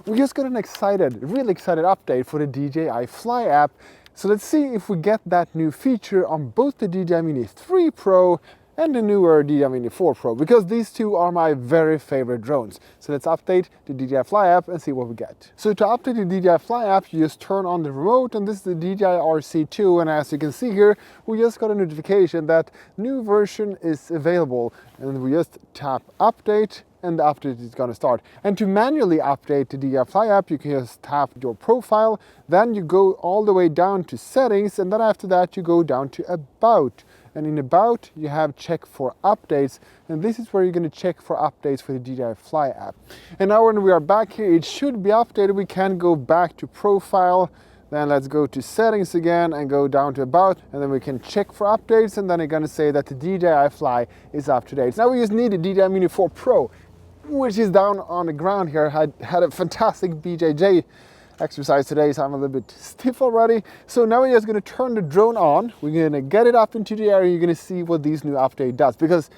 we just got an really excited update for the DJI Fly app. So let's see if we get that new feature on both the DJI Mini 3 Pro and the newer DJI Mini 4 Pro, because these two are my very favorite drones. So let's update the DJI Fly app and see what we get. So to update the DJI Fly app, you just turn on the remote, and this is the DJI RC2, and as you can see here, we just got a notification that new version is available, and we just tap update, and the update is going to start. And to manually update the DJI Fly app, you can just tap your profile, then you go all the way down to settings, and then after that you go down to about. And in about, you have check for updates, and this is where you're going to check for updates for the DJI Fly app. And now when we are back here, it should be updated. We can go back to profile, then let's go to settings again and go down to about, and then we can check for updates, and then it's going to say that the DJI Fly is up to date. Now we just need the DJI Mini 4 Pro, which is down on the ground here. I had a fantastic BJJ exercise today, so I'm a little bit stiff already. So now we're just going to turn the drone on. We're going to get it up into the air. You're going to see what this new update does, because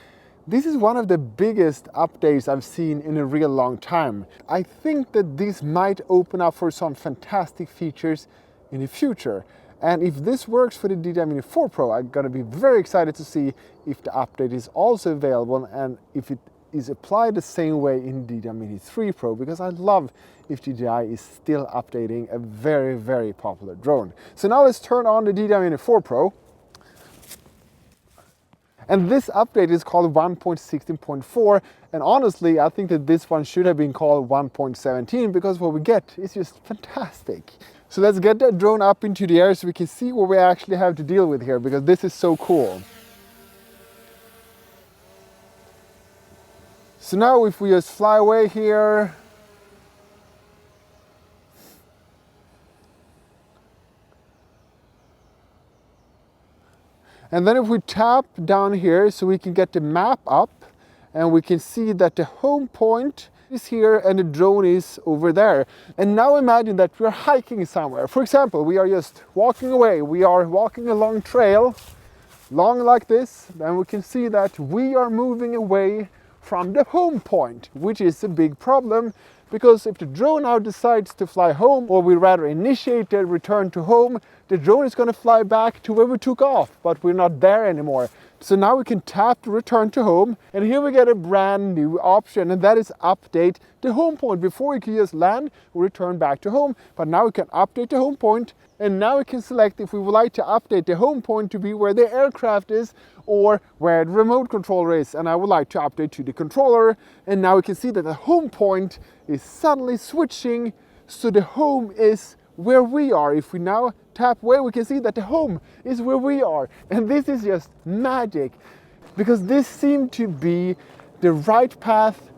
this is one of the biggest updates I've seen in a real long time. I think that this might open up for some fantastic features in the future. And if this works for the DJI Mini 4 Pro, I'm going to be very excited to see if the update is also available and if it is applied the same way in DJI Mini 3 Pro, because I love if DJI is still updating a very, very popular drone. So now let's turn on the DJI Mini 4 Pro. And this update is called 1.16.4, and honestly I think that this one should have been called 1.17, because what we get is just fantastic. So let's get that drone up into the air so we can see what we actually have to deal with here, because this is so cool. So now if we just fly away here, and then if we tap down here so we can get the map up, and we can see that the home point is here and the drone is over there. And now imagine that we're hiking somewhere. For example, we are just walking away. We are walking a long trail, long like this, and we can see that we are moving away from the home point, which is a big problem, because if the drone now decides to fly home, or we rather initiate the return to home, the drone is going to fly back to where we took off, but we're not there anymore. So now we can tap to return to home, and here we get a brand new option, and that is update the home point. Before we could just land or return back to home, but now we can update the home point, and now we can select if we would like to update the home point to be where the aircraft is or where the remote controller is, and I would like to update to the controller. And now we can see that the home point is suddenly switching, so the home is where we are. If we now tap where, we can see that the home is where we are, and this is just magic, because this seemed to be the right path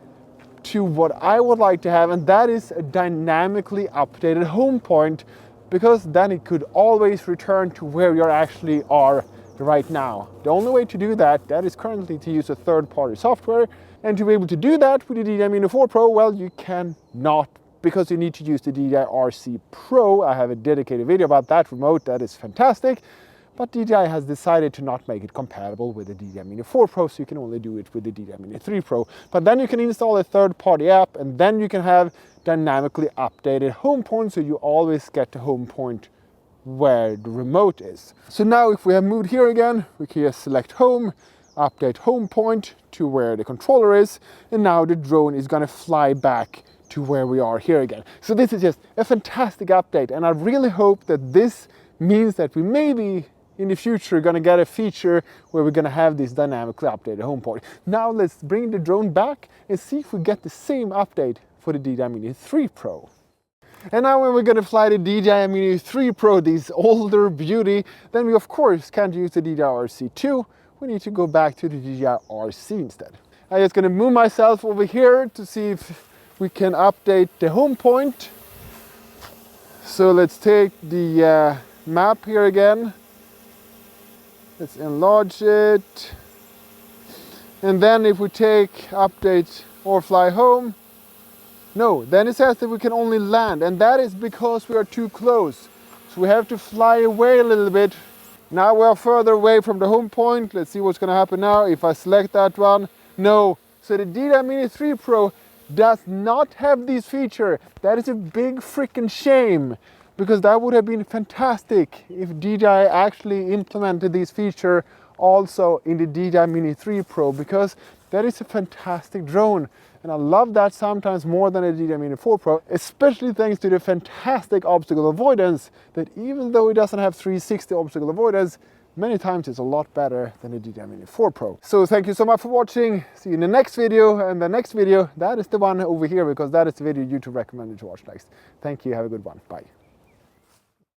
to what I would like to have, and that is a dynamically updated home point, because then it could always return to where you actually are right now. The only way to do that is currently to use a third-party software, and to be able to do that with the DJI Mini 4 Pro, well, you cannot, because you need to use the DJI RC Pro. I have a dedicated video about that remote, that is fantastic, but DJI has decided to not make it compatible with the DJI Mini 4 Pro, so you can only do it with the DJI Mini 3 Pro. But then you can install a third-party app, and then you can have dynamically updated home point, so you always get the home point where the remote is. So now if we have moved here again, we can just select home, update home point to where the controller is, and now the drone is going to fly back to where we are here again. So this is just a fantastic update, and I really hope that this means that we maybe in the future going to get a feature where we're going to have this dynamically updated home point. Now let's bring the drone back and see if we get the same update for the DJI Mini 3 Pro. And now when we're going to fly the DJI Mini 3 Pro, this older beauty, then we of course can't use the DJI RC2. We need to go back to the DJI RC instead. I'm just going to move myself over here to see if we can update the home point. So let's take the map here again. Let's enlarge it. And then if we take update or fly home, no, then it says that we can only land, and that is because we are too close. So we have to fly away a little bit. Now we are further away from the home point. Let's see what's going to happen now. If I select that one, no. So the DJI Mini 3 Pro does not have this feature. That is a big freaking shame, because that would have been fantastic if DJI actually implemented this feature also in the DJI Mini 3 Pro, because that is a fantastic drone. And I love that sometimes more than a DJI Mini 4 Pro, especially thanks to the fantastic obstacle avoidance, that even though it doesn't have 360 obstacle avoidance, many times it's a lot better than the DJI Mini 4 Pro. So thank you so much for watching. See you in the next video. And the next video, that is the one over here, because that is the video YouTube recommended to watch next. Thank you. Have a good one. Bye.